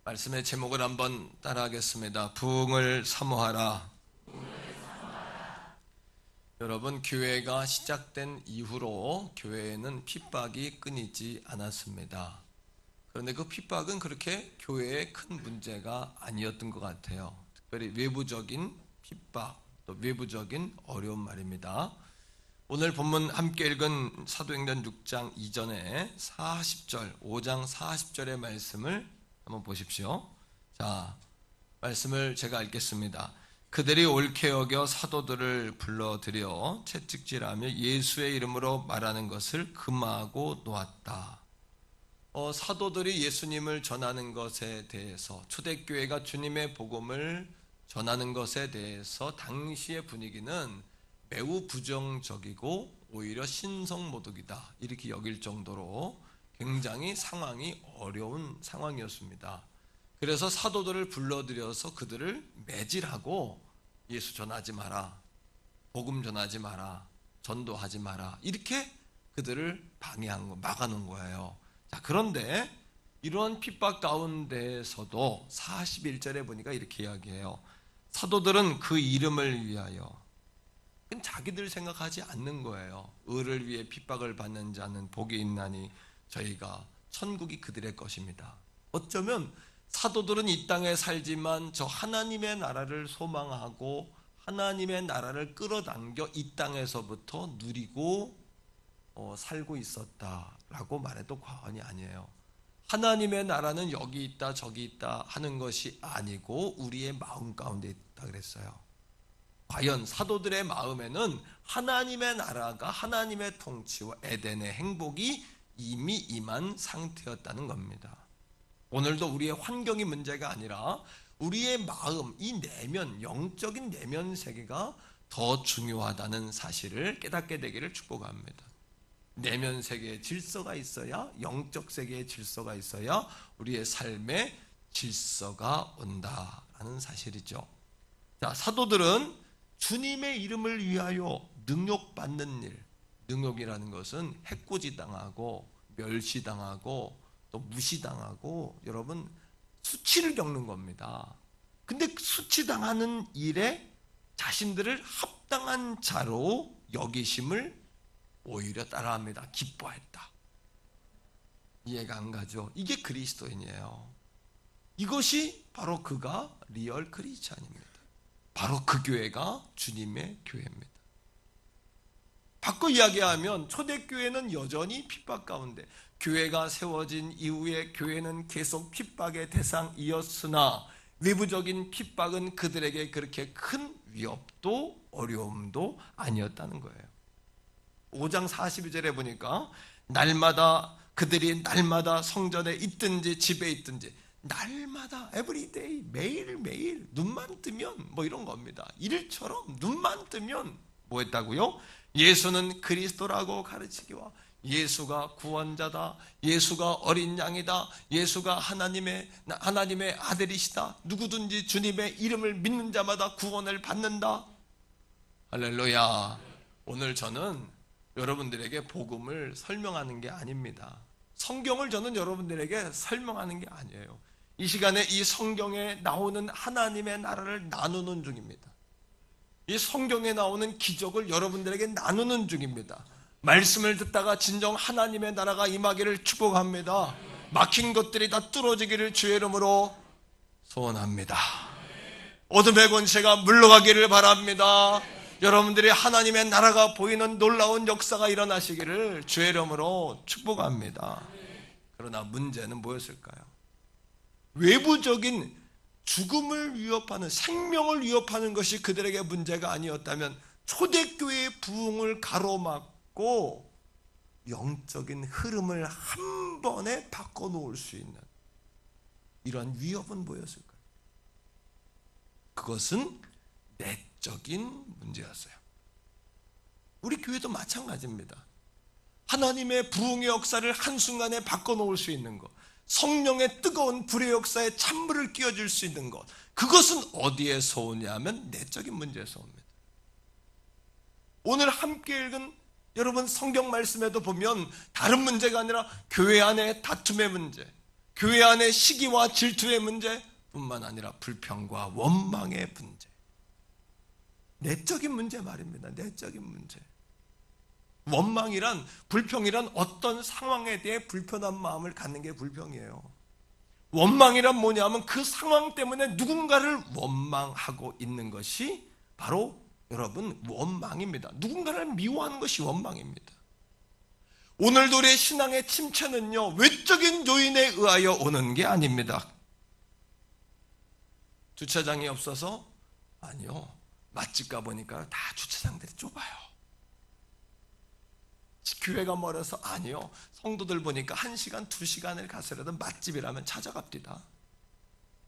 말씀의 제목을 한번 따라하겠습니다. 부흥을 사모하라. 여러분, 교회가 시작된 이후로 교회에는 핍박이 끊이지 않았습니다. 그런데 그 핍박은 그렇게 교회에 큰 문제가 아니었던 것 같아요. 특별히 외부적인 핍박, 또 외부적인 어려운 말입니다. 오늘 본문 함께 읽은 사도행전 6장 이전에 40절, 5장 40절의 말씀을 한번 보십시오. 자, 말씀을 제가 읽겠습니다. 그들이 옳게 여겨 사도들을 불러들여 채찍질하며 예수의 이름으로 말하는 것을 금하고 놓았다. 사도들이 예수님을 전하는 것에 대해서, 초대교회가 주님의 복음을 전하는 것에 대해서 당시의 분위기는 매우 부정적이고 오히려 신성모독이다, 이렇게 여길 정도로 굉장히 상황이 어려운 상황이었습니다. 그래서 사도들을 불러들여서 그들을 매질하고 예수 전하지 마라, 복음 전하지 마라, 전도하지 마라, 이렇게 그들을 막아놓은 거예요. 자, 그런데 이런 핍박 가운데서도 41절에 보니까 이렇게 이야기해요. 사도들은 그 이름을 위하여, 자기들 생각하지 않는 거예요. 의를 위해 핍박을 받는 자는 복이 있나니 저희가 천국이 그들의 것입니다. 어쩌면 사도들은 이 땅에 살지만 저 하나님의 나라를 소망하고 하나님의 나라를 끌어당겨 이 땅에서부터 누리고 살고 있었다라고 말해도 과언이 아니에요. 하나님의 나라는 여기 있다 저기 있다 하는 것이 아니고 우리의 마음 가운데 있다 그랬어요. 과연 사도들의 마음에는 하나님의 나라가, 하나님의 통치와 에덴의 행복이 이미 임한 상태였다는 겁니다. 오늘도 우리의 환경이 문제가 아니라 우리의 마음, 이 내면, 영적인 내면 세계가 더 중요하다는 사실을 깨닫게 되기를 축복합니다. 내면 세계에 질서가 있어야, 영적 세계에 질서가 있어야 우리의 삶에 질서가 온다라는 사실이죠. 자, 사도들은 주님의 이름을 위하여 능욕받는 일, 능욕이라는 것은 해코지당하고 멸시당하고 또 무시당하고 여러분 수치를 겪는 겁니다. 근데 수치당하는 일에 자신들을 합당한 자로 여기심을 오히려 따라합니다. 기뻐했다. 이해가 안 가죠? 이게 그리스도인이에요. 이것이 바로 그가 리얼 크리스찬입니다. 바로 그 교회가 주님의 교회입니다. 바꿔 이야기하면 초대교회는 여전히 핍박 가운데, 교회가 세워진 이후에 교회는 계속 핍박의 대상이었으나 외부적인 핍박은 그들에게 그렇게 큰 위협도 어려움도 아니었다는 거예요. 5장 42절에 보니까 그들이 날마다 성전에 있든지 집에 있든지, 날마다 everyday, 매일매일 눈만 뜨면 이런 겁니다. 일처럼 눈만 뜨면 뭐 했다고요? 예수는 그리스도라고 가르치기와 예수가 구원자다, 예수가 어린 양이다, 예수가 하나님의 아들이시다, 누구든지 주님의 이름을 믿는 자마다 구원을 받는다. 할렐루야. 오늘 저는 여러분들에게 복음을 설명하는 게 아닙니다. 성경을 저는 여러분들에게 설명하는 게 아니에요. 이 시간에 이 성경에 나오는 하나님의 나라를 나누는 중입니다. 이 성경에 나오는 기적을 여러분들에게 나누는 중입니다. 말씀을 듣다가 진정 하나님의 나라가 임하기를 축복합니다. 막힌 것들이 다 뚫어지기를 주의 이름으로 소원합니다. 어둠의 권세가 물러가기를 바랍니다. 여러분들이 하나님의 나라가 보이는 놀라운 역사가 일어나시기를 주의 이름으로 축복합니다. 그러나 문제는 뭐였을까요? 외부적인 죽음을 위협하는, 생명을 위협하는 것이 그들에게 문제가 아니었다면 초대교회의 부흥을 가로막고 영적인 흐름을 한 번에 바꿔놓을 수 있는 이러한 위협은 뭐였을까요? 그것은 내적인 문제였어요. 우리 교회도 마찬가지입니다. 하나님의 부흥의 역사를 한순간에 바꿔놓을 수 있는 것, 성령의 뜨거운 불의 역사에 찬물을 끼워줄 수 있는 것, 그것은 어디에서 오냐면 내적인 문제에서 옵니다. 오늘 함께 읽은 여러분 성경 말씀에도 보면 다른 문제가 아니라 교회 안의 다툼의 문제, 교회 안의 시기와 질투의 문제뿐만 아니라 불평과 원망의 문제, 내적인 문제 말입니다. 내적인 문제. 원망이란, 불평이란 어떤 상황에 대해 불편한 마음을 갖는 게 불평이에요. 원망이란 뭐냐면 그 상황 때문에 누군가를 원망하고 있는 것이 바로 여러분 원망입니다. 누군가를 미워하는 것이 원망입니다. 오늘도 우리의 신앙의 침체는요, 외적인 요인에 의하여 오는 게 아닙니다. 주차장이 없어서? 아니요. 맛집 가보니까 다 주차장들이 좁아요. 교회가 멀어서? 아니요. 성도들 보니까 1시간, 2시간을 가서라도 맛집이라면 찾아갑니다.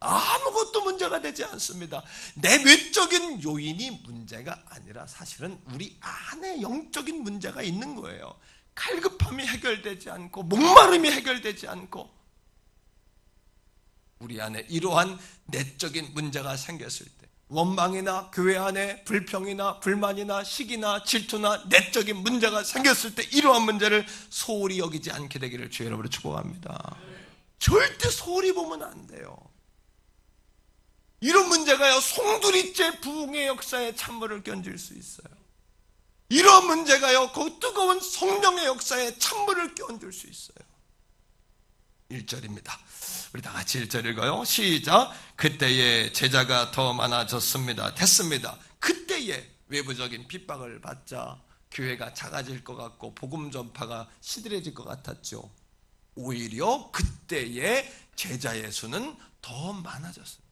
아무것도 문제가 되지 않습니다. 내 외적인 요인이 문제가 아니라 사실은 우리 안에 영적인 문제가 있는 거예요. 갈급함이 해결되지 않고 목마름이 해결되지 않고 우리 안에 이러한 내적인 문제가 생겼을 때, 원망이나 교회 안에 불평이나 불만이나 시기나 질투나 내적인 문제가 생겼을 때 이러한 문제를 소홀히 여기지 않게 되기를 주의 이름으로 축복합니다. 절대 소홀히 보면 안 돼요. 이런 문제가요, 송두리째 부흥의 역사에 찬물을 끼얹을 수 있어요. 이런 문제가요, 그 뜨거운 성령의 역사에 찬물을 끼얹을 수 있어요. 1절입니다. 우리 다 같이 1절 읽어요. 시작. 그때에 제자가 더 많아졌습니다. 됐습니다. 그때에 외부적인 핍박을 받자 교회가 작아질 것 같고 복음 전파가 시들해질 것 같았죠. 오히려 그때에 제자의 수는 더 많아졌습니다.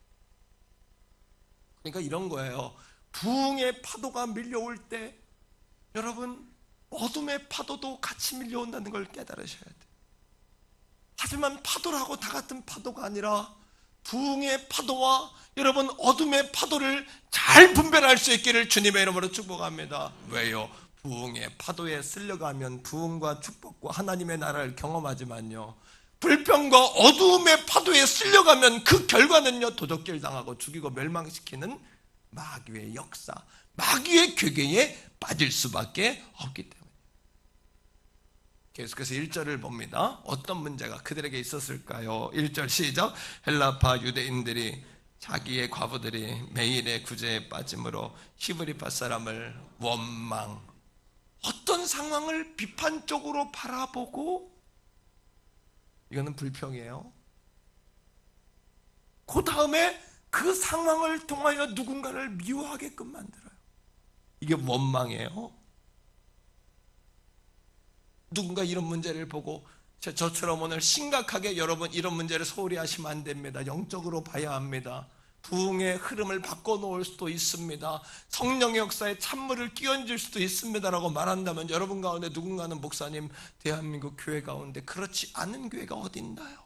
그러니까 이런 거예요. 부흥의 파도가 밀려올 때 여러분, 어둠의 파도도 같이 밀려온다는 걸 깨달으셔야 돼요. 하지만 파도라고 다 같은 파도가 아니라 부흥의 파도와 여러분 어둠의 파도를 잘 분별할 수 있기를 주님의 이름으로 축복합니다. 왜요? 부흥의 파도에 쓸려가면 부흥과 축복과 하나님의 나라를 경험하지만요, 불평과 어두움의 파도에 쓸려가면 그 결과는요, 도적질 당하고 죽이고 멸망시키는 마귀의 역사, 마귀의 괴계에 빠질 수밖에 없기 때문에. 계속해서 1절을 봅니다. 어떤 문제가 그들에게 있었을까요? 1절 시작. 헬라파 유대인들이 자기의 과부들이 매일의 구제에 빠짐으로 히브리파 사람을 원망, 어떤 상황을 비판적으로 바라보고, 이거는 불평이에요. 그 다음에 그 상황을 통하여 누군가를 미워하게끔 만들어요. 이게 원망이에요. 누군가 이런 문제를 보고 저처럼 오늘 심각하게 여러분 이런 문제를 소홀히 하시면 안 됩니다. 영적으로 봐야 합니다. 부흥의 흐름을 바꿔놓을 수도 있습니다. 성령의 역사에 찬물을 끼얹을 수도 있습니다라고 말한다면 여러분 가운데 누군가는 목사님, 대한민국 교회 가운데 그렇지 않은 교회가 어디 있나요?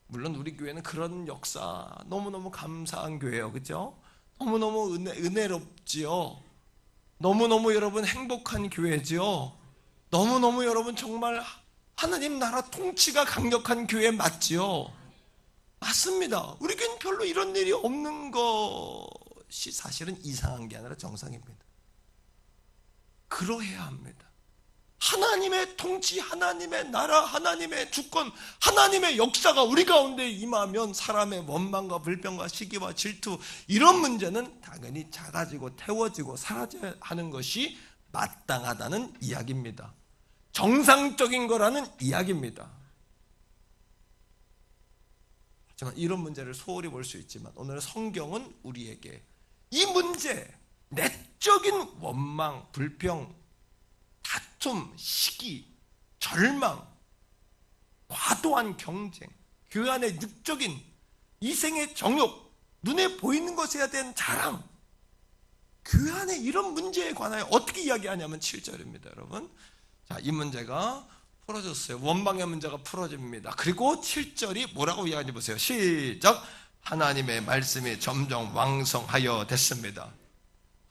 물론 우리 교회는 그런 역사 너무너무 감사한 교회예요. 그죠? 너무너무 은혜롭지요. 너무너무 여러분 행복한 교회지요. 너무너무 여러분 정말 하나님 나라 통치가 강력한 교회 맞지요. 맞습니다. 우리 교회는 별로 이런 일이 없는 것이 사실은 이상한 게 아니라 정상입니다. 그러해야 합니다. 하나님의 통치, 하나님의 나라, 하나님의 주권, 하나님의 역사가 우리 가운데 임하면 사람의 원망과 불평과 시기와 질투, 이런 문제는 당연히 작아지고 태워지고 사라져야 하는 것이 마땅하다는 이야기입니다. 정상적인 거라는 이야기입니다. 하지만 이런 문제를 소홀히 볼 수 있지만 오늘 성경은 우리에게 이 문제, 내적인 원망, 불평, 다툼, 시기, 절망, 과도한 경쟁, 교회 안의 육적인 이생의 정욕, 눈에 보이는 것에 대한 자랑, 교회 안에 이런 문제에 관하여 어떻게 이야기하냐면 7절입니다, 여러분. 자, 이 문제가 풀어졌어요. 원망의 문제가 풀어집니다. 그리고 7절이 뭐라고 이야기해 보세요. 시작. 하나님의 말씀이 점점 왕성하여 됐습니다.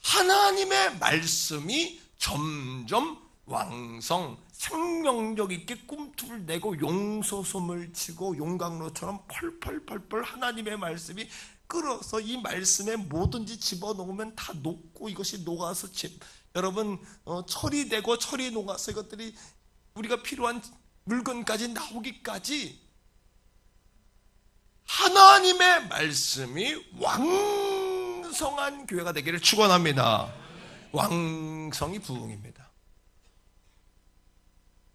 하나님의 말씀이 점점 왕성, 생명력 있게 꿈틀을 내고 용소솜을 치고 용광로처럼 펄펄펄펄 하나님의 말씀이 끓어서 이 말씀에 뭐든지 집어넣으면 다 녹고 이것이 녹아서 여러분 처리되고 처리 녹아서 이것들이 우리가 필요한 물건까지 나오기까지 하나님의 말씀이 왕성한 교회가 되기를 축원합니다. 왕성이 부흥입니다.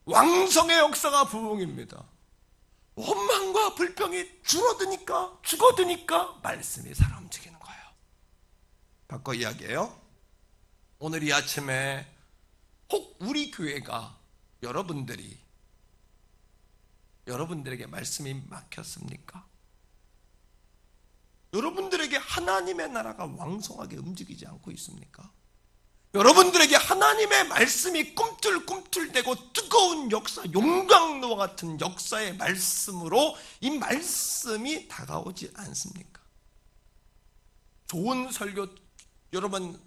왕성의 역사가 부흥입니다. 원망과 불평이 줄어드니까 죽어드니까 말씀이 살아 움직이는 거예요. 바꿔 이야기해요. 오늘 이 아침에 혹 우리 교회가 여러분들에게 말씀이 막혔습니까? 여러분들에게 하나님의 나라가 왕성하게 움직이지 않고 있습니까? 여러분들에게 하나님의 말씀이 꿈틀꿈틀대고 뜨거운 역사, 용광로와 같은 역사의 말씀으로 이 말씀이 다가오지 않습니까? 좋은 설교, 여러분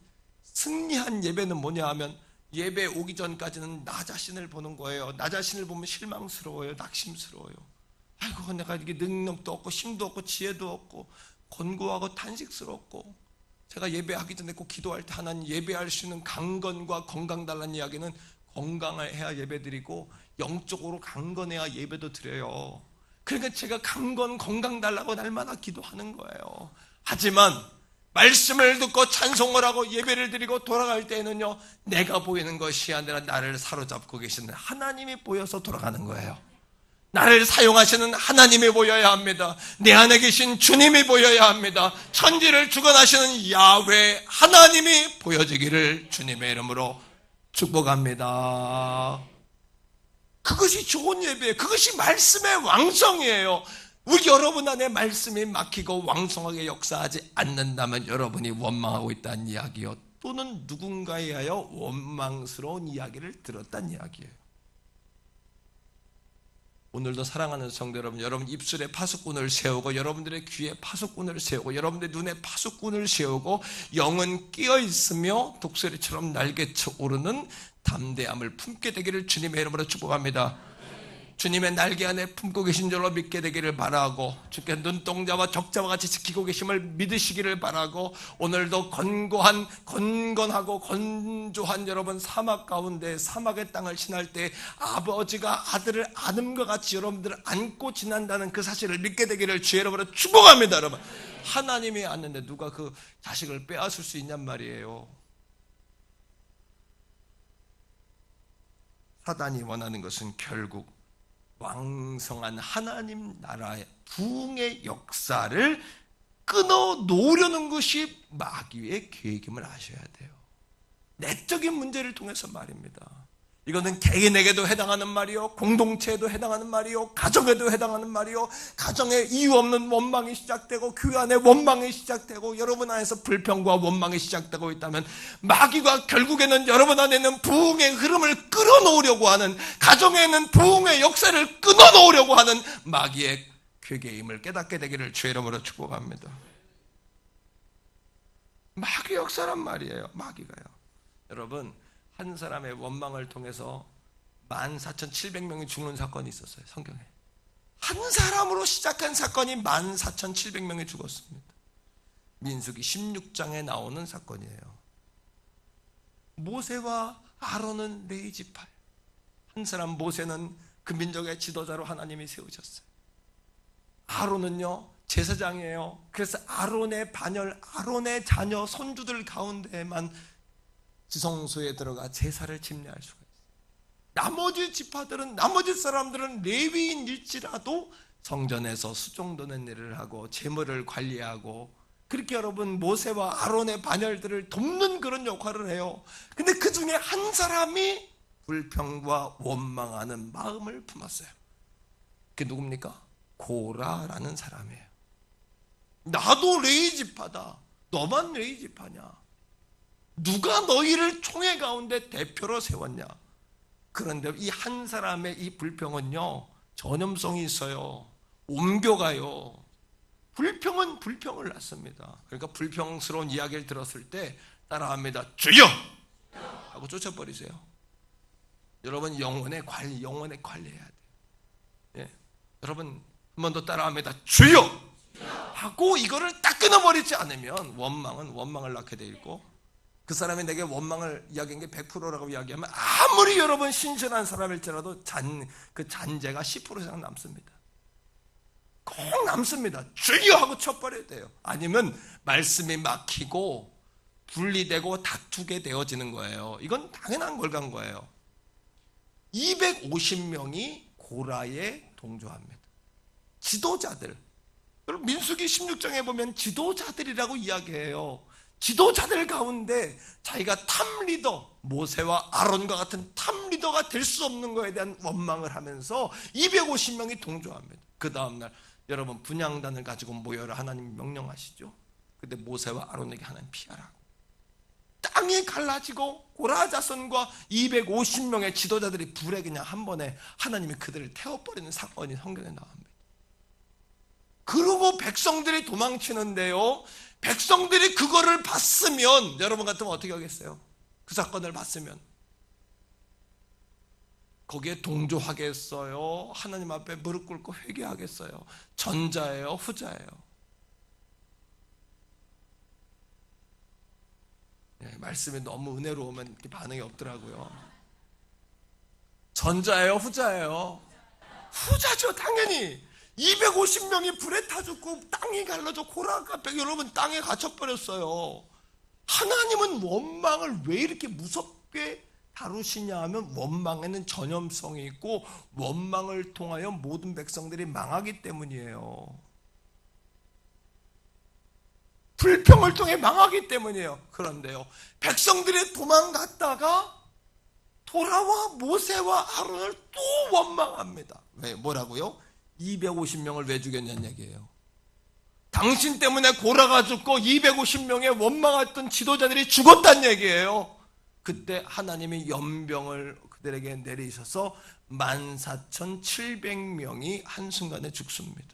승리한 예배는 뭐냐 하면 예배 오기 전까지는 나 자신을 보는 거예요. 나 자신을 보면 실망스러워요. 낙심스러워요. 아이고 내가 이게 능력도 없고 힘도 없고 지혜도 없고 권고하고 탄식스럽고, 제가 예배하기 전에 꼭 기도할 때 하나님 예배할 수 있는 강건과 건강 달라는 이야기는 건강을 해야 예배드리고 영적으로 강건해야 예배도 드려요. 그러니까 제가 강건 건강 달라고 날마다 기도하는 거예요. 하지만 말씀을 듣고 찬송을 하고 예배를 드리고 돌아갈 때에는요, 내가 보이는 것이 아니라 나를 사로잡고 계시는 하나님이 보여서 돌아가는 거예요. 나를 사용하시는 하나님이 보여야 합니다. 내 안에 계신 주님이 보여야 합니다. 천지를 주관하시는 야훼 하나님이 보여지기를 주님의 이름으로 축복합니다. 그것이 좋은 예배예요. 그것이 말씀의 왕성이에요. 우리 여러분 안에 말씀이 막히고 왕성하게 역사하지 않는다면 여러분이 원망하고 있다는 이야기요, 또는 누군가에 하여 원망스러운 이야기를 들었다는 이야기예요. 오늘도 사랑하는 성도 여러분, 여러분 입술에 파수꾼을 세우고 여러분들의 귀에 파수꾼을 세우고 여러분들의 눈에 파수꾼을 세우고 영은 끼어있으며 독수리처럼 날개쳐 오르는 담대함을 품게 되기를 주님의 이름으로 축복합니다. 주님의 날개 안에 품고 계신 줄로 믿게 되기를 바라고, 주께 눈동자와 적자와 같이 지키고 계심을 믿으시기를 바라고, 오늘도 건건하고 건조한 여러분 사막 가운데 사막의 땅을 지날 때 아버지가 아들을 안음과 같이 여러분들을 안고 지난다는 그 사실을 믿게 되기를 주의 이름으로 축복합니다. 여러분, 하나님이 안는데 누가 그 자식을 빼앗을 수 있냔 말이에요. 사단이 원하는 것은 결국 왕성한 하나님 나라의 부흥의 역사를 끊어놓으려는 것이 마귀의 계획임을 아셔야 돼요. 내적인 문제를 통해서 말입니다. 이거는 개인에게도 해당하는 말이요, 공동체에도 해당하는 말이요, 가정에도 해당하는 말이요. 가정에 이유 없는 원망이 시작되고 교회 안에 원망이 시작되고 여러분 안에서 불평과 원망이 시작되고 있다면 마귀가 결국에는 여러분 안에 있는 부흥의 흐름을 끌어놓으려고 하는, 가정에 있는 부흥의 역사를 끊어놓으려고 하는 마귀의 괴계임을 깨닫게 되기를 주의 이름으로 축복합니다. 마귀 역사란 말이에요. 마귀가요. 여러분, 한 사람의 원망을 통해서 14,700명이 죽는 사건이 있었어요. 성경에. 한 사람으로 시작한 사건이 14,700명이 죽었습니다. 민수기 16장에 나오는 사건이에요. 모세와 아론은 레위 지파예요. 한 사람 모세는 그 민족의 지도자로 하나님이 세우셨어요. 아론은요 제사장이에요. 그래서 아론의 반열, 아론의 자녀, 손주들 가운데에만 지성소에 들어가 제사를 집례할 수가 있어요. 나머지 지파들은, 나머지 사람들은 레위인일지라도 성전에서 수종도는 일을 하고 제물을 관리하고 그렇게 여러분 모세와 아론의 반열들을 돕는 그런 역할을 해요. 근데 그 중에 한 사람이 불평과 원망하는 마음을 품었어요. 그게 누굽니까? 고라라는 사람이에요. 나도 레위 지파다. 너만 레위 지파냐? 누가 너희를 총회 가운데 대표로 세웠냐? 그런데 이 한 사람의 이 불평은요 전염성이 있어요. 옮겨가요. 불평은 불평을 낳습니다. 그러니까 불평스러운 이야기를 들었을 때 따라합니다. 주여! 하고 쫓아버리세요. 여러분 영혼의 관리해야 돼요. 예. 여러분 한 번 더 따라합니다. 주여! 하고 이거를 딱 끊어버리지 않으면 원망은 원망을 낳게 돼 있고 그 사람이 내게 원망을 이야기한 게 100%라고 이야기하면 아무리 여러분 신실한 사람일지라도 그 잔재가 10% 이상 남습니다. 꼭 남습니다. 주여 하고 쳐버려야 돼요. 아니면 말씀이 막히고 분리되고 다투게 되어지는 거예요. 이건 당연한 걸 간 거예요. 250명이 고라에 동조합니다. 지도자들. 여러분 민수기 16장에 보면 지도자들이라고 이야기해요. 지도자들 가운데 자기가 탑리더, 모세와 아론과 같은 탑리더가 될 수 없는 것에 대한 원망을 하면서 250명이 동조합니다. 그 다음날 여러분 분향단을 가지고 모여라 하나님 명령하시죠. 근데 모세와 아론에게 하나님 피하라고. 땅이 갈라지고 고라 자손과 250명의 지도자들이 불에 그냥 한 번에 하나님이 그들을 태워버리는 사건이 성경에 나옵니다. 그러고 백성들이 도망치는데요, 백성들이 그거를 봤으면 여러분 같으면 어떻게 하겠어요? 그 사건을 봤으면 거기에 동조하겠어요? 하나님 앞에 무릎 꿇고 회개하겠어요? 전자예요? 후자예요? 말씀이 너무 은혜로우면 반응이 없더라고요. 전자예요? 후자예요? 후자죠, 당연히. 250명이 불에 타 죽고 땅이 갈라져 고라가 여러분 땅에 갇혀버렸어요. 하나님은 원망을 왜 이렇게 무섭게 다루시냐 하면 원망에는 전염성이 있고 원망을 통하여 모든 백성들이 망하기 때문이에요. 불평을 통해 망하기 때문이에요. 그런데요, 백성들이 도망갔다가 돌아와 모세와 아론을 또 원망합니다. 왜? 뭐라고요? 250명을 왜 죽였냐는 얘기예요. 당신 때문에 고라가 죽고 250명의 원망했던 지도자들이 죽었다는 얘기예요. 그때 하나님이 연병을 그들에게 내리셔서 14,700명이 한순간에 죽습니다.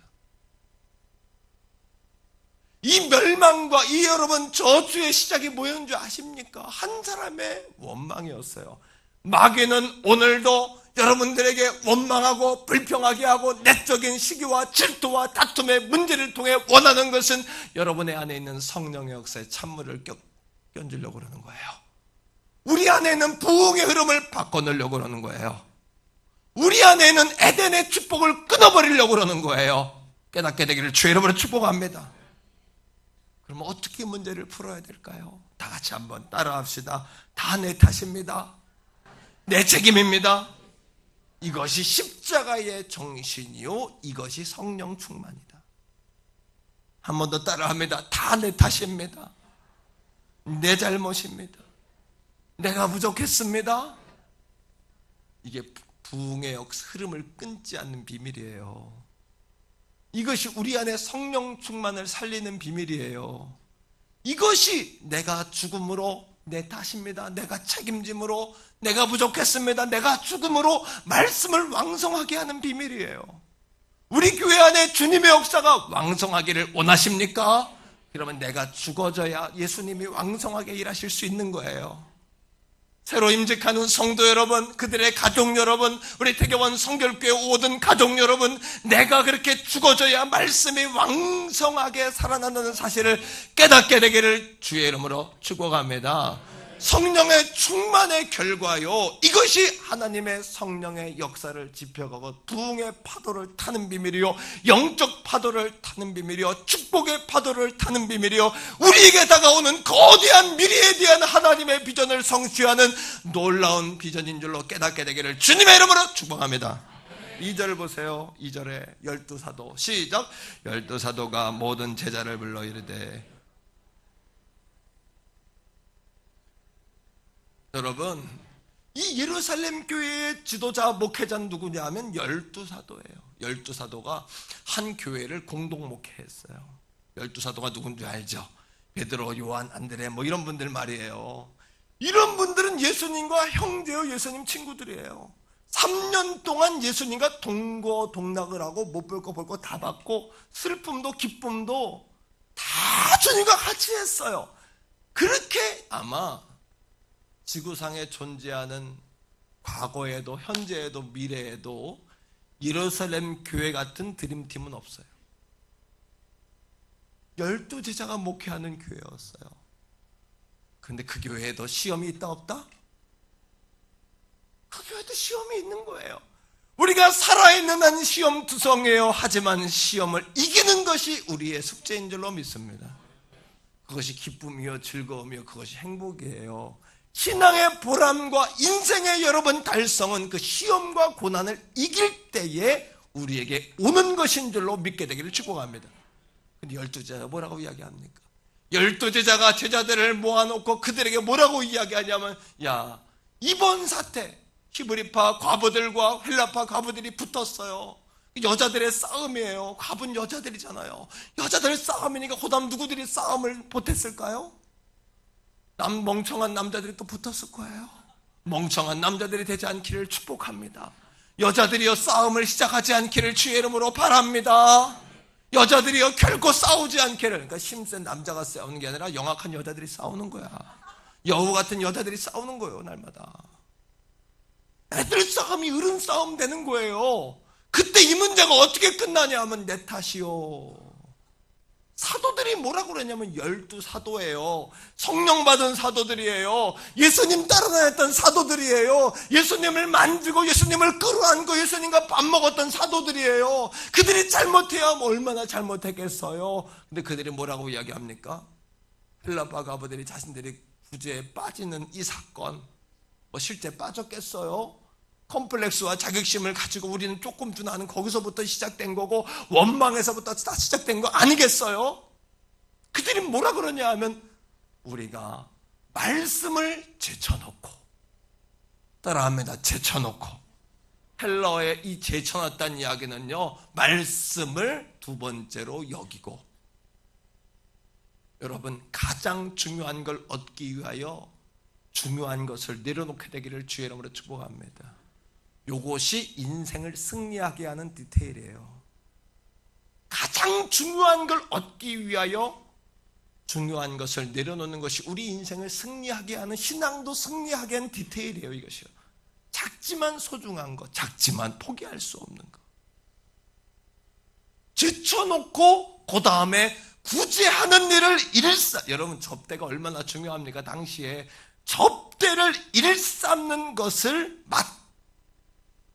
이 멸망과 이 여러분 저주의 시작이 뭐였는 줄 아십니까? 한 사람의 원망이었어요. 마귀는 오늘도 여러분들에게 원망하고 불평하게 하고 내적인 시기와 질투와 다툼의 문제를 통해 원하는 것은 여러분의 안에 있는 성령의 역사에 찬물을 끼얹으려고 그러는 거예요. 우리 안에 있는 부흥의 흐름을 바꿔놓으려고 그러는 거예요. 우리 안에 있는 에덴의 축복을 끊어버리려고 그러는 거예요. 깨닫게 되기를 주의 이름으로 축복합니다. 그럼 어떻게 문제를 풀어야 될까요? 다 같이 한번 따라합시다. 다 내 탓입니다. 내 책임입니다. 이것이 십자가의 정신이요, 이것이 성령 충만이다. 한 번 더 따라합니다. 다 내 탓입니다. 내 잘못입니다. 내가 부족했습니다. 이게 부흥의 흐름을 끊지 않는 비밀이에요. 이것이 우리 안에 성령 충만을 살리는 비밀이에요. 이것이 내가 죽음으로 내 탓입니다. 내가 책임짐으로 내가 부족했습니다. 내가 죽음으로 말씀을 왕성하게 하는 비밀이에요. 우리 교회 안에 주님의 역사가 왕성하기를 원하십니까? 그러면 내가 죽어져야 예수님이 왕성하게 일하실 수 있는 거예요. 새로 임직하는 성도 여러분, 그들의 가족 여러분, 우리 태교원 성결교회 모든 가족 여러분, 내가 그렇게 죽어져야 말씀이 왕성하게 살아난다는 사실을 깨닫게 되기를 주의 이름으로 축복합니다. 성령의 충만의 결과요, 이것이 하나님의 성령의 역사를 지펴가고 부흥의 파도를 타는 비밀이요, 영적 파도를 타는 비밀이요, 축복의 파도를 타는 비밀이요, 우리에게 다가오는 거대한 미래에 대한 하나님의 비전을 성취하는 놀라운 비전인 줄로 깨닫게 되기를 주님의 이름으로 축복합니다. 2절 보세요. 2절에 12사도 시작. 12사도가 모든 제자를 불러 이르되, 여러분, 이 예루살렘 교회의 지도자 목회자는 누구냐 하면 12사도예요. 12사도가 한 교회를 공동 목회했어요. 12사도가 누군지 알죠? 베드로, 요한, 안드레 뭐 이런 분들 말이에요. 이런 분들은 예수님과 형제요, 예수님 친구들이에요. 3년 동안 예수님과 동거동락을 하고 못 볼 거 볼 거 다 받고 슬픔도 기쁨도 다 주님과 같이 했어요. 그렇게 아마 지구상에 존재하는 과거에도 현재에도 미래에도 예루살렘 교회 같은 드림팀은 없어요. 12제자가 목회하는 교회였어요. 근데 그 교회에도 시험이 있다 없다? 그 교회도 시험이 있는 거예요. 우리가 살아있는 한 시험투성이에요. 하지만 시험을 이기는 것이 우리의 숙제인 줄로 믿습니다. 그것이 기쁨이요 즐거움이요 그것이 행복이에요. 신앙의 보람과 인생의 여러분 달성은 그 시험과 고난을 이길 때에 우리에게 오는 것인 줄로 믿게 되기를 축복합니다. 근데 12제자가 뭐라고 이야기합니까? 12제자가 제자들을 모아놓고 그들에게 뭐라고 이야기하냐면, 야, 이번 사태 히브리파 과부들과 헬라파 과부들이 붙었어요. 여자들의 싸움이에요. 과부는 여자들이잖아요. 여자들 싸움이니까 그다음 누구들이 싸움을 보탰을까요? 멍청한 남자들이 또 붙었을 거예요. 멍청한 남자들이 되지 않기를 축복합니다. 여자들이여 싸움을 시작하지 않기를 주의 이름으로 바랍니다. 여자들이여 결코 싸우지 않기를. 그러니까 힘센 남자가 싸우는 게 아니라 영악한 여자들이 싸우는 거야. 여우 같은 여자들이 싸우는 거예요. 날마다 애들 싸움이 어른 싸움 되는 거예요. 그때 이 문제가 어떻게 끝나냐 하면 내 탓이요. 사도들이 뭐라고 그러냐면 12사도예요. 성령 받은 사도들이에요. 예수님 따라다녔던 사도들이에요. 예수님을 만지고 예수님을 끌어안고 예수님과 밥 먹었던 사도들이에요. 그들이 잘못해야 얼마나 잘못했겠어요. 근데 그들이 뭐라고 이야기합니까? 헬라파 과부들이 자신들이 구제에 빠지는 이 사건, 실제 빠졌겠어요? 컴플렉스와 자격심을 가지고 우리는 조금 준하는 거기서부터 시작된 거고 원망에서부터 다 시작된 거 아니겠어요? 그들이 뭐라 그러냐 하면 우리가 말씀을 제쳐놓고, 따라합니다. 제쳐놓고. 헬라어의 이 제쳐놨다는 이야기는요, 말씀을 두 번째로 여기고, 여러분 가장 중요한 걸 얻기 위하여 중요한 것을 내려놓게 되기를 주의 이름으로 축복합니다. 이것이 인생을 승리하게 하는 디테일이에요. 가장 중요한 걸 얻기 위하여 중요한 것을 내려놓는 것이 우리 인생을 승리하게 하는, 신앙도 승리하게 하는 디테일이에요. 이것이요. 작지만 소중한 것, 작지만 포기할 수 없는 것. 제쳐놓고 그 다음에 구제하는 일을 여러분 접대가 얼마나 중요합니까? 당시에 접대를 일삼는 것을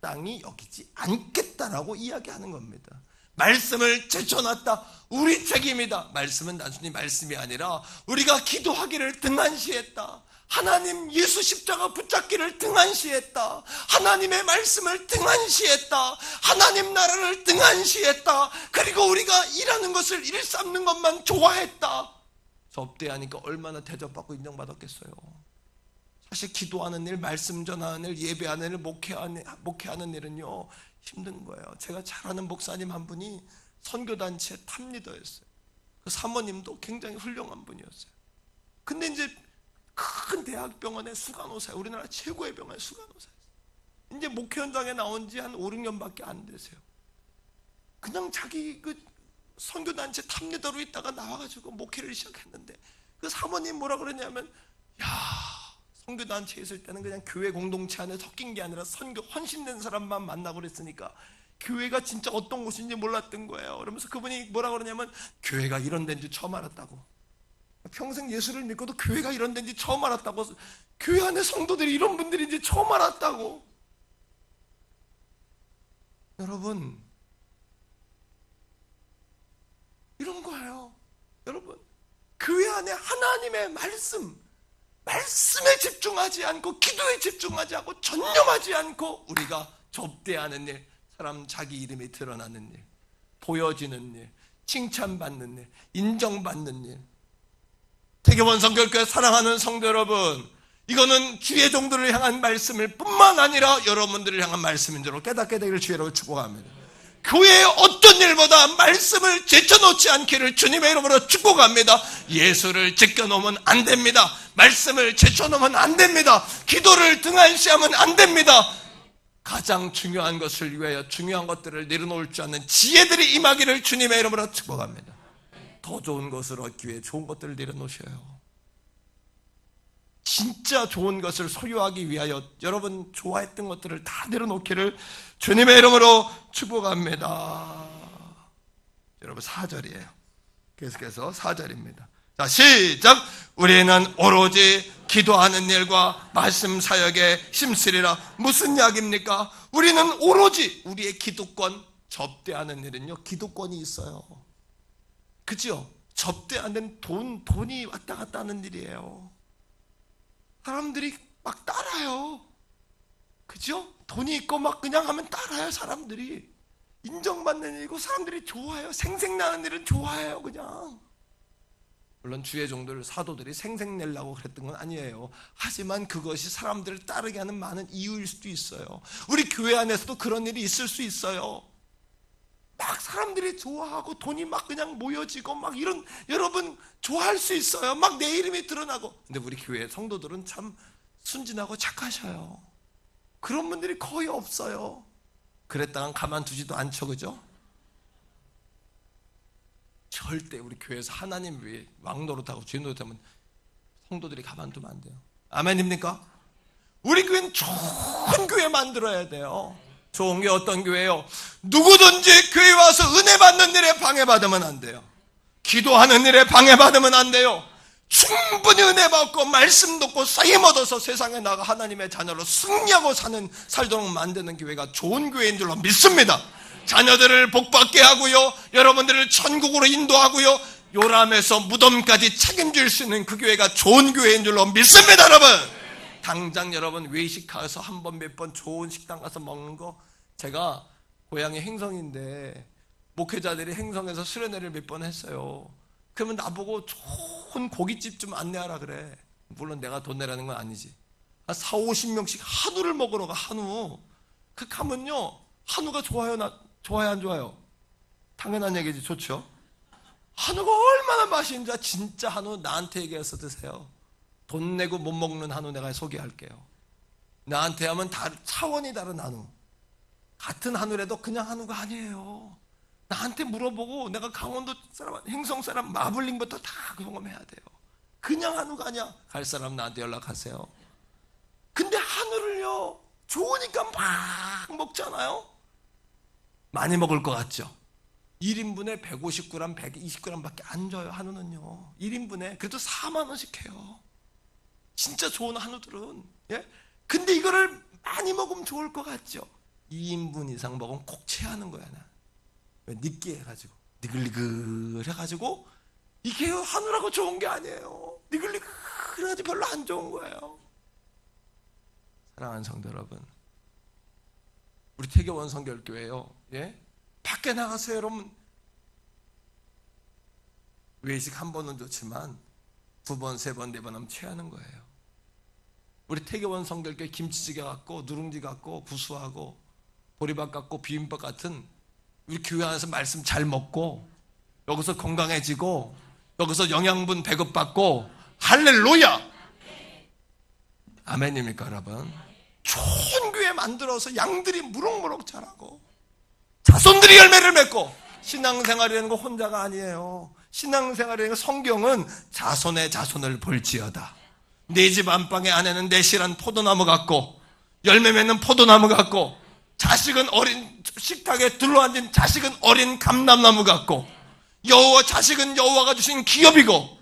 마땅히 여기지 않겠다라고 이야기하는 겁니다. 말씀을 제쳐놨다. 우리 책임이다. 말씀은 단순히 말씀이 아니라 우리가 기도하기를 등한시했다. 하나님 예수 십자가 붙잡기를 등한시했다. 하나님의 말씀을 등한시했다. 하나님 나라를 등한시했다. 그리고 우리가 일하는 것을 일삼는 것만 좋아했다. 접대하니까 얼마나 대접받고 인정받았겠어요. 사실 기도하는 일, 말씀 전하는 일, 예배하는 일, 목회하는 일은요 힘든 거예요. 제가 잘 아는 목사님 한 분이 선교단체 탑리더였어요. 그 사모님도 굉장히 훌륭한 분이었어요. 근데 이제 큰 대학병원의 수간호사, 우리나라 최고의 병원의 수간호사였어요. 이제 목회 현장에 나온 지 한 5, 6년밖에 안 되세요. 그냥 자기 그 선교단체 탑리더로 있다가 나와가지고 목회를 시작했는데, 그 사모님 뭐라 그러냐면, 선교단체에 있을 때는 그냥 교회 공동체 안에 섞인 게 아니라 선교 헌신된 사람만 만나고 그랬으니까 교회가 진짜 어떤 곳인지 몰랐던 거예요. 그러면서 그분이 뭐라 그러냐면, 교회가 이런 데인지 처음 알았다고. 평생 예수를 믿고도 교회가 이런 데인지 처음 알았다고. 교회 안에 성도들이 이런 분들인지 처음 알았다고. 여러분, 이런 거예요. 여러분, 교회 안에 하나님의 말씀에 집중하지 않고, 기도에 집중하지 않고, 전념하지 않고 우리가 접대하는 일, 사람 자기 이름이 드러나는 일, 보여지는 일, 칭찬받는 일, 인정받는 일. 대교원 성결교회 사랑하는 성도 여러분, 이거는 주의 종들을 향한 말씀일 뿐만 아니라 여러분들을 향한 말씀인 줄로 깨닫게 되기를 주의로 축복합니다. 교회의 어떤 일보다 말씀을 제쳐놓지 않기를 주님의 이름으로 축복합니다. 예수를 제껴놓으면 안 됩니다. 말씀을 제쳐놓으면 안 됩니다. 기도를 등한시하면 안 됩니다. 가장 중요한 것을 위하여 중요한 것들을 내려놓을 줄 아는 지혜들이 임하기를 주님의 이름으로 축복합니다. 더 좋은 것을 얻기 위해 좋은 것들을 내려놓으셔요. 진짜 좋은 것을 소유하기 위하여 여러분 좋아했던 것들을 다 내려놓기를 주님의 이름으로 축복합니다. 여러분 4절이에요. 계속해서 4절입니다. 자, 시작. 우리는 오로지 기도하는 일과 말씀 사역에 힘쓰리라. 무슨 이야기입니까? 우리는 오로지 우리의 기도권, 접대하는 일은요, 기도권이 있어요. 그죠? 접대하는 돈이 왔다 갔다 하는 일이에요. 사람들이 막 따라요. 그죠? 돈이 있고 막 그냥 하면 따라요, 사람들이. 인정받는 일이고 사람들이 좋아해요. 생색나는 일은 좋아해요, 그냥. 물론 주의 종들, 사도들이 생색내려고 그랬던 건 아니에요. 하지만 그것이 사람들을 따르게 하는 많은 이유일 수도 있어요. 우리 교회 안에서도 그런 일이 있을 수 있어요. 막 사람들이 좋아하고 돈이 막 그냥 모여지고 막 이런, 여러분 좋아할 수 있어요. 막 내 이름이 드러나고. 근데 우리 교회 성도들은 참 순진하고 착하셔요. 그런 분들이 거의 없어요. 그랬다간 가만두지도 않죠, 그죠? 절대 우리 교회에서 하나님 위해 왕노릇하고 죄 노릇하면 성도들이 가만두면 안 돼요. 아멘입니까? 우리 교회는 좋은 교회 만들어야 돼요. 좋은 게 어떤 교회예요? 누구든지 교회 와서 은혜 받는 일에 방해받으면 안 돼요. 기도하는 일에 방해받으면 안 돼요. 충분히 은혜 받고 말씀 듣고 쓰임 얻어서 세상에 나가 하나님의 자녀로 승리하고 살도록 만드는 교회가 좋은 교회인 줄로 믿습니다. 자녀들을 복받게 하고요, 여러분들을 천국으로 인도하고요, 요람에서 무덤까지 책임질 수 있는 그 교회가 좋은 교회인 줄로 믿습니다. 여러분, 당장 여러분 외식 가서 한 번 몇 번 좋은 식당 가서 먹는 거, 제가 고향이 행성인데 목회자들이 행성에서 수련회를 몇 번 했어요. 그러면 나보고 좋은 고깃집 좀 안내하라 그래. 물론 내가 돈 내라는 건 아니지. 40-50명씩 한우를 먹으러 가. 한우. 그 가면요, 한우가 좋아요, 좋아요, 안 좋아요? 당연한 얘기지. 좋죠. 한우가 얼마나 맛있는지 진짜 한우 나한테 얘기해서 드세요. 돈 내고 못 먹는 한우 내가 소개할게요. 나한테 하면 차원이 다른 한우. 같은 한우라도 그냥 한우가 아니에요. 나한테 물어보고 내가 강원도 사람, 행성 사람, 마블링부터 다 경험해야 돼요. 그냥 한우가 아니야. 갈 사람 나한테 연락하세요. 근데 한우를요, 좋으니까 막 먹잖아요. 많이 먹을 것 같죠? 1인분에 150g, 120g밖에 안 줘요, 한우는요. 1인분에 그래도 4만 원씩 해요. 진짜 좋은 한우들은. 예? 근데 이거를 많이 먹으면 좋을 것 같죠? 2인분 이상 먹으면 꼭 체하는 거야, 나. 느끼해가지고, 니글니글 해가지고, 이게 한우라고 좋은 게 아니에요. 니글니글 해가지고 별로 안 좋은 거예요. 사랑하는 성도 여러분, 우리 태교원 성결교회요, 예? 밖에 나가서 여러분 외식 한 번은 좋지만 2번, 3번, 4번 하면 취하는 거예요. 우리 태교원 성결교회 김치찌개 갖고 누룽지 갖고 구수하고 보리밥 갖고 비빔밥 같은 우리 교회 안에서 말씀 잘 먹고 여기서 건강해지고 여기서 영양분 배급받고 할렐루야! 아멘입니까 여러분? 좋은 교회 만들어서 양들이 무럭무럭 자라고 자손들이 열매를 맺고. 신앙생활이라는 거 혼자가 아니에요. 신앙생활이라는 거, 성경은 자손의 자손을 볼지어다. 내 집 안방에 아내는 내실한 포도나무 같고 열매 맺는 포도나무 같고 자식은 어린 식탁에 둘러앉은 자식은 어린 감람나무 같고 자식은 여호와가 주신 기업이고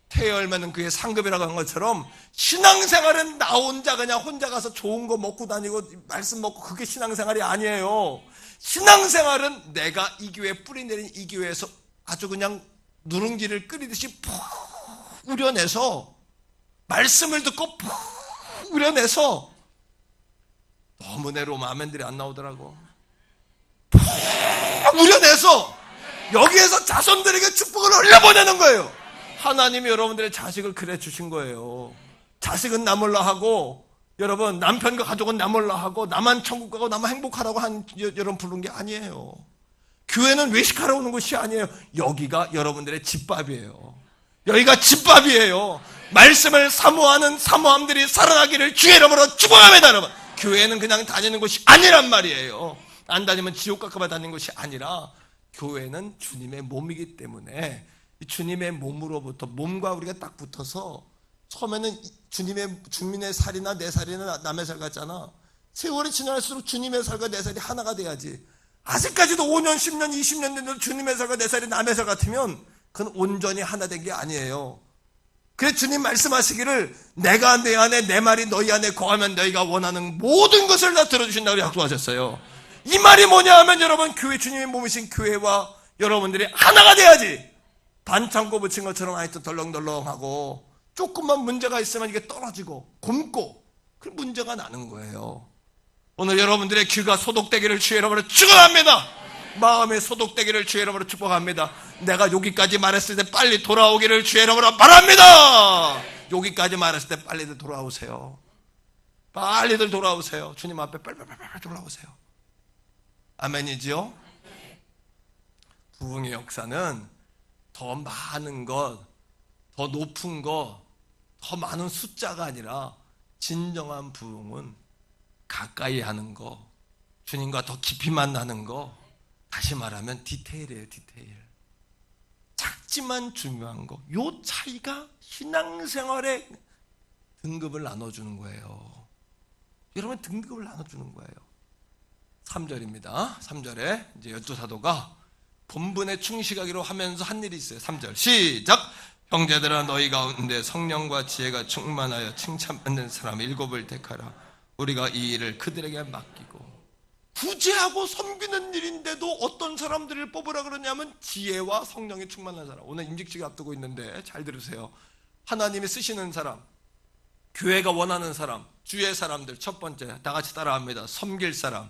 태의 열매는 그의 상급이라고 한 것처럼 신앙생활은 나 혼자 그냥 혼자 가서 좋은 거 먹고 다니고 말씀 먹고 그게 신앙생활이 아니에요. 신앙생활은 내가 이 교회에 뿌리 내린 이 교회에서 아주 그냥 누룽지를 끓이듯이 푹 우려내서 말씀을 듣고 푹 우려내서 너무 내려오면 아멘들이 안 나오더라고. 푹 우려내서 여기에서 자손들에게 축복을 흘려보내는 거예요. 하나님이 여러분들의 자식을 그래 주신 거예요. 자식은 나 몰라 하고 여러분 남편과 가족은 나 몰라 하고 나만 천국 가고 나만 행복하라고 한 여러분 부른 게 아니에요. 교회는 외식하러 오는 곳이 아니에요. 여기가 여러분들의 집밥이에요. 여기가 집밥이에요. 말씀을 사모하는 사모함들이 살아나기를 주의 이름으로 축복합니다. 여러분, 교회는 그냥 다니는 곳이 아니란 말이에요. 안 다니면 지옥 갈까봐 다니는 것이 아니라 교회는 주님의 몸이기 때문에 주님의 몸으로부터 몸과 우리가 딱 붙어서 처음에는 주님의 살이나 내 살이나 남의 살 같잖아. 세월이 지날수록 주님의 살과 내 살이 하나가 돼야지. 아직까지도 5년, 10년, 20년 된데도 주님의 살과 내 살이 남의 살 같으면 그건 온전히 하나 된 게 아니에요. 그래서 주님 말씀하시기를 내가 내 안에 내 말이 너희 안에 거하면 너희가 원하는 모든 것을 다 들어주신다고 약속하셨어요. 이 말이 뭐냐 하면 여러분, 교회, 주님의 몸이신 교회와 여러분들이 하나가 돼야지 반창고 붙인 것처럼 하여튼 덜렁덜렁하고 조금만 문제가 있으면 이게 떨어지고 굼고 그 문제가 나는 거예요. 오늘 여러분들의 귀가 소독되기를 주의 이름으로 축원합니다. 마음의 소독되기를 주의 이름으로 축복합니다. 내가 여기까지 말했을 때 빨리 돌아오기를 주의 이름으로 말합니다. 여기까지 말했을 때 빨리들 돌아오세요. 빨리들 돌아오세요. 주님 앞에 빨리 돌아오세요. 아멘이지요? 부흥의 역사는 더 많은 것, 더 높은 것, 더 많은 숫자가 아니라 진정한 부흥은 가까이 하는 거, 주님과 더 깊이 만나는 거, 다시 말하면 디테일이에요. 디테일. 작지만 중요한 거. 요 차이가 신앙생활의 등급을 나눠주는 거예요. 여러분, 등급을 나눠주는 거예요. 3절입니다. 3절에 이제 12사도가 본분에 충실하기로 하면서 한 일이 있어요. 3절 시작. 형제들아, 너희 가운데 성령과 지혜가 충만하여 칭찬받는 사람 7을 택하라. 우리가 이 일을 그들에게 맡기고. 구제하고 섬기는 일인데도 어떤 사람들을 뽑으라 그러냐면 지혜와 성령이 충만한 사람. 오늘 임직식을 앞두고 있는데 잘 들으세요. 하나님이 쓰시는 사람, 교회가 원하는 사람, 주의 사람들. 첫 번째, 다 같이 따라합니다. 섬길 사람.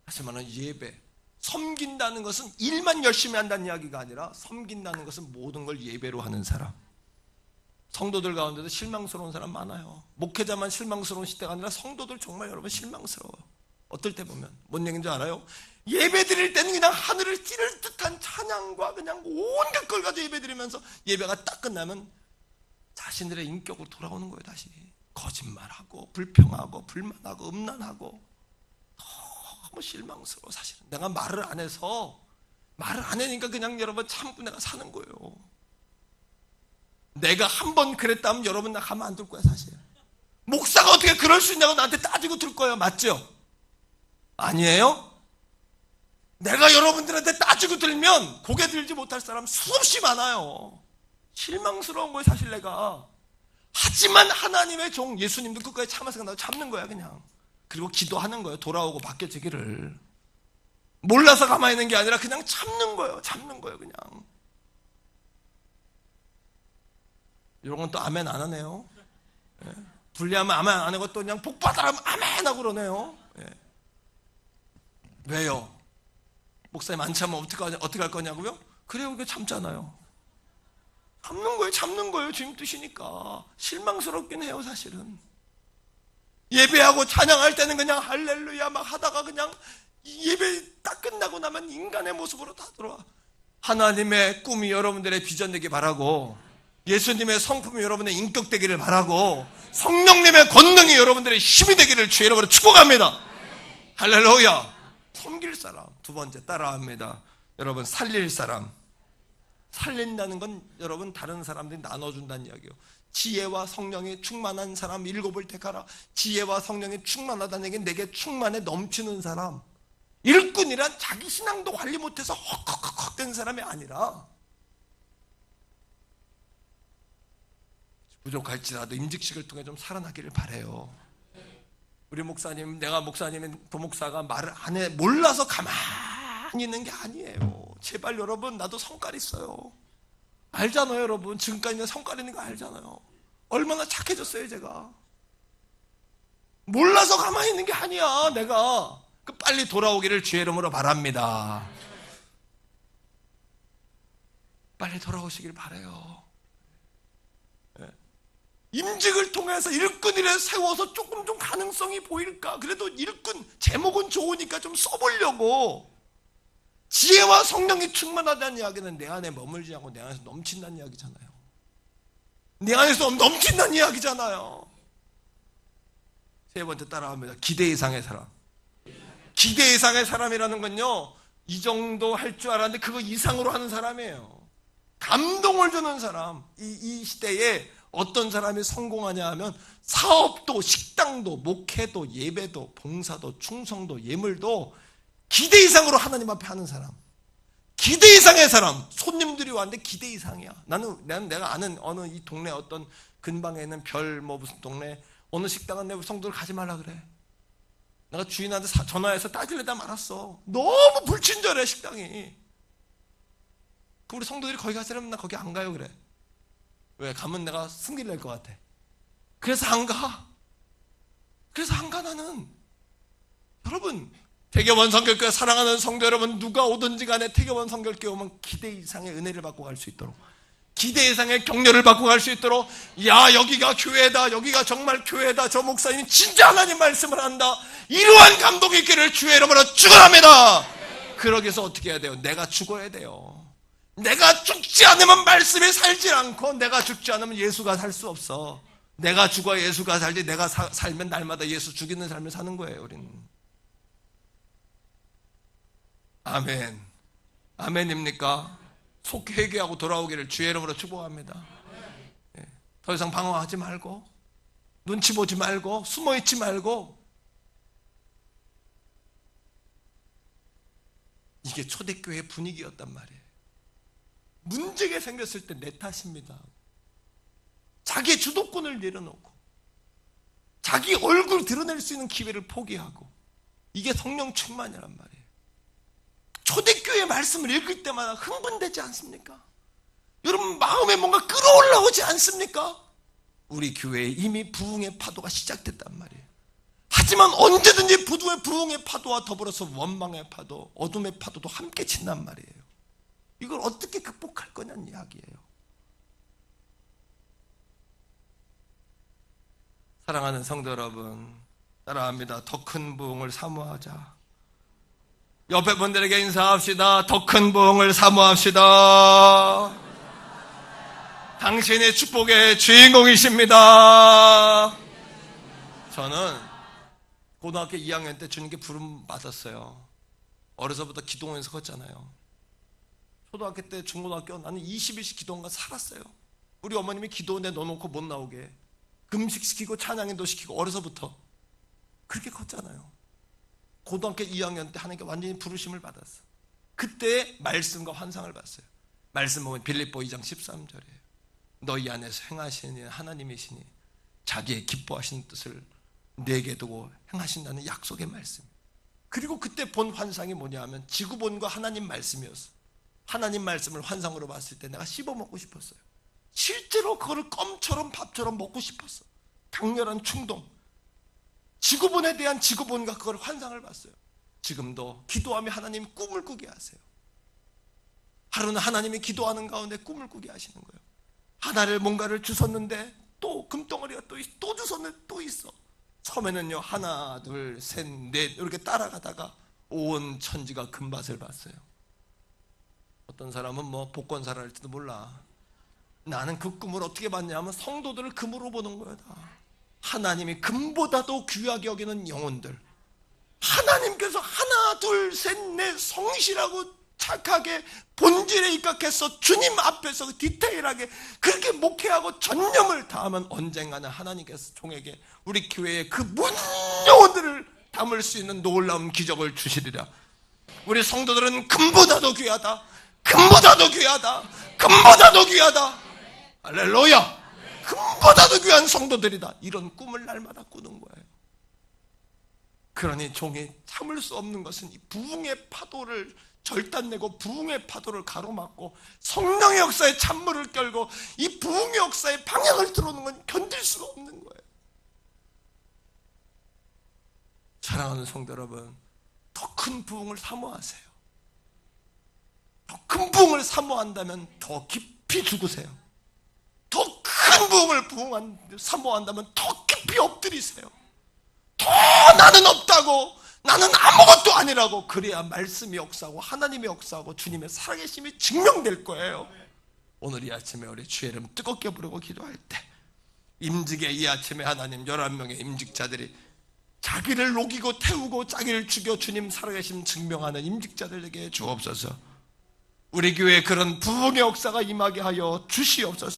다시 말하면 예배. 섬긴다는 것은 일만 열심히 한다는 이야기가 아니라 섬긴다는 것은 모든 걸 예배로 하는 사람. 성도들 가운데도 실망스러운 사람 많아요. 목회자만 실망스러운 시대가 아니라 성도들 정말 여러분 실망스러워요. 어떨 때 보면 뭔 얘기인지 알아요? 예배 드릴 때는 그냥 하늘을 찌를 듯한 찬양과 그냥 온갖 걸 가지고 예배 드리면서 예배가 딱 끝나면 자신들의 인격으로 돌아오는 거예요. 다시 거짓말하고 불평하고 불만하고 음란하고 너무 실망스러워. 사실은 내가 말을 안 하니까 그냥 여러분 참고 내가 사는 거예요. 내가 한 번 그랬다면 여러분 나 가만 안 둘 거야. 사실 목사가 어떻게 그럴 수 있냐고 나한테 따지고 들 거예요. 맞죠? 아니에요? 내가 여러분들한테 따지고 들면 고개 들지 못할 사람 수없이 많아요. 실망스러운 거예요. 사실 내가. 하지만 하나님의 종 예수님도 끝까지 참아서 간다고 참는 거야 그냥. 그리고 기도하는 거예요. 돌아오고 바뀌어지기를. 몰라서 가만히 있는 게 아니라 그냥 참는 거예요. 참는 거예요 그냥. 이런 건 또 아멘 안 하네요. 예. 분리하면 아멘 안 하고 또 그냥 복 받아라면 아멘 하고 그러네요. 예. 왜요? 목사님 안 참으면 어떻게 할 거냐고요? 그래요, 그게 참잖아요. 참는 거예요. 주님 뜻이니까. 실망스럽긴 해요, 사실은. 예배하고 찬양할 때는 그냥 할렐루야 막 하다가 그냥 예배 딱 끝나고 나면 인간의 모습으로 다 들어와. 하나님의 꿈이 여러분들의 비전 되기 바라고, 예수님의 성품이 여러분의 인격 되기를 바라고, 성령님의 권능이 여러분들의 힘이 되기를 주의 이름으로 축복합니다. 할렐루야. 섬길 사람. 두 번째 따라합니다. 여러분, 살릴 사람. 살린다는 건 여러분 다른 사람들이 나눠준다는 이야기예요. 지혜와 성령이 충만한 사람 7을 택하라. 지혜와 성령이 충만하다는 얘기는 내게 충만해 넘치는 사람. 일꾼이란 자기 신앙도 관리 못해서 헉헉헉 된 사람이 아니라 부족할지라도 임직식을 통해 좀 살아나기를 바라요. 우리 목사님, 내가 목사님인 부목사가 말을 안 해, 몰라서 가만히 있는 게 아니에요. 제발 여러분, 나도 성깔 있어요. 알잖아요, 여러분. 지금까지는 성깔 있는 거 알잖아요. 얼마나 착해졌어요, 제가. 몰라서 가만히 있는 게 아니야, 내가. 빨리 돌아오기를 주의 이름으로 바랍니다. 빨리 돌아오시길 바라요. 임직을 통해서 일꾼이라 세워서 조금 좀 가능성이 보일까? 그래도 일꾼 제목은 좋으니까 좀 써보려고. 지혜와 성령이 충만하다는 이야기는 내 안에 머물지 않고 내 안에서 넘친다는 이야기잖아요. 내 안에서 넘친다는 이야기잖아요. 세 번째 따라합니다. 기대 이상의 사람. 기대 이상의 사람이라는 건요, 이 정도 할 줄 알았는데 그거 이상으로 하는 사람이에요. 감동을 주는 사람. 이 시대에 어떤 사람이 성공하냐 하면 사업도, 식당도, 목회도, 예배도, 봉사도, 충성도, 예물도 기대 이상으로 하나님 앞에 하는 사람. 기대 이상의 사람, 손님들이 왔는데 기대 이상이야. 나는 내가 아는 어느 이 동네 어떤 근방에 있는 별 뭐 무슨 동네 어느 식당은 내 성도들 가지 말라 그래. 내가 주인한테 전화해서 따지려다 말았어. 너무 불친절해 식당이. 그럼 우리 성도들이 거기 가자면 나 거기 안 가요 그래. 왜? 가면 내가 승질 낼 것 같아. 그래서 안 가. 나는. 여러분, 태교원 성결교회 사랑하는 성도 여러분, 누가 오든지 간에 태교원 성결교회 오면 기대 이상의 은혜를 받고 갈 수 있도록, 기대 이상의 격려를 받고 갈 수 있도록, 야 여기가 교회다, 여기가 정말 교회다, 저 목사님이 진짜 하나님 말씀을 한다, 이러한 감동이 있기를 주의 이름으로 축원합니다. 그러기 위해서 어떻게 해야 돼요? 내가 죽어야 돼요. 내가 죽지 않으면 말씀이 살지 않고, 내가 죽지 않으면 예수가 살 수 없어. 내가 죽어야 예수가 살지, 내가 살면 날마다 예수 죽이는 삶을 사는 거예요 우리는. 아멘. 아멘입니까? 속 회개하고 돌아오기를 주의 이름으로 축복합니다. 더 이상 방황하지 말고, 눈치 보지 말고, 숨어있지 말고. 이게 초대교회 분위기였단 말이에요. 문제가 생겼을 때 내 탓입니다. 자기 주도권을 내려놓고 자기 얼굴 드러낼 수 있는 기회를 포기하고, 이게 성령 충만이란 말이에요. 초대교회 말씀을 읽을 때마다 흥분되지 않습니까? 여러분 마음에 뭔가 끌어올라오지 않습니까? 우리 교회에 이미 부흥의 파도가 시작됐단 말이에요. 하지만 언제든지 부흥의 파도와 더불어서 원망의 파도, 어둠의 파도도 함께 친단 말이에요. 이걸 어떻게 극복할 거냐는 이야기예요. 사랑하는 성도 여러분, 따라합니다. 더 큰 부흥을 사모하자. 옆에 분들에게 인사합시다. 더 큰 부흥을 사모합시다. 당신의 축복의 주인공이십니다. 저는 고등학교 2학년 때 주님께 부름 받았어요. 어려서부터 기도원에서 컸잖아요. 초등학교 때, 중고등학교 나는 20일씩 기도원가 살았어요. 우리 어머님이 기도원에 넣어놓고 못 나오게 금식시키고 찬양인도 시키고 어려서부터 그렇게 컸잖아요. 고등학교 2학년 때 하나님께 완전히 부르심을 받았어요. 그때 말씀과 환상을 봤어요. 말씀 보면 빌립보 2장 13절이에요. 너희 안에서 행하시는 하나님이시니 자기의 기뻐하시는 뜻을 내게 두고 행하신다는 약속의 말씀. 그리고 그때 본 환상이 뭐냐 하면 지구본과 하나님 말씀이었어. 하나님 말씀을 환상으로 봤을 때 내가 씹어 먹고 싶었어요. 실제로 그거를 껌처럼 밥처럼 먹고 싶었어. 강렬한 충동. 지구본에 대한 지구본과 그걸 환상을 봤어요. 지금도 기도하며 하나님 꿈을 꾸게 하세요. 하루는 하나님이 기도하는 가운데 꿈을 꾸게 하시는 거예요. 하나를 뭔가를 주셨는데 또 금덩어리가 또 주셨는데 또 있어. 처음에는요 하나 둘 셋 넷 이렇게 따라가다가 온 천지가 금밭을 봤어요. 어떤 사람은 뭐 복권사를 할지도 몰라. 나는 그 꿈을 어떻게 봤냐면 성도들을 금으로 보는 거야. 다 하나님이 금보다도 귀하게 여기는 영혼들, 하나님께서 하나 둘 셋 넷 성실하고 착하게 본질에 입각해서 주님 앞에서 디테일하게 그렇게 목회하고 전념을 다하면 언젠가는 하나님께서 종에게 우리 교회에 그 모든 영혼들을 담을 수 있는 놀라운 기적을 주시리라. 우리 성도들은 금보다도 귀하다, 금보다도 귀하다, 금보다도 귀하다. 할렐루야. 금보다도 귀한 성도들이다. 이런 꿈을 날마다 꾸는 거예요. 그러니 종이 참을 수 없는 것은 이 부흥의 파도를 절단내고 부흥의 파도를 가로막고 성령의 역사에 찬물을 끌고 이 부흥의 역사에 방향을 틀어놓는 건 견딜 수가 없는 거예요. 사랑하는 성도 여러분, 더 큰 부흥을 사모하세요. 더 큰 부흥을 사모한다면 더 깊이 죽으세요. 더 큰 부흥을 사모한다면 더 깊이 엎드리세요. 더 나는 없다고, 나는 아무것도 아니라고, 그래야 말씀이 역사하고 하나님의 역사하고 주님의 살아계심이 증명될 거예요. 오늘 이 아침에 우리 주의 이름 뜨겁게 부르고 기도할 때 임직의 이 아침에 하나님 11명의 임직자들이 자기를 녹이고 태우고 자기를 죽여 주님 살아계심 증명하는 임직자들에게 주옵소서. 우리 교회에 그런 부흥의 역사가 임하게 하여 주시옵소서.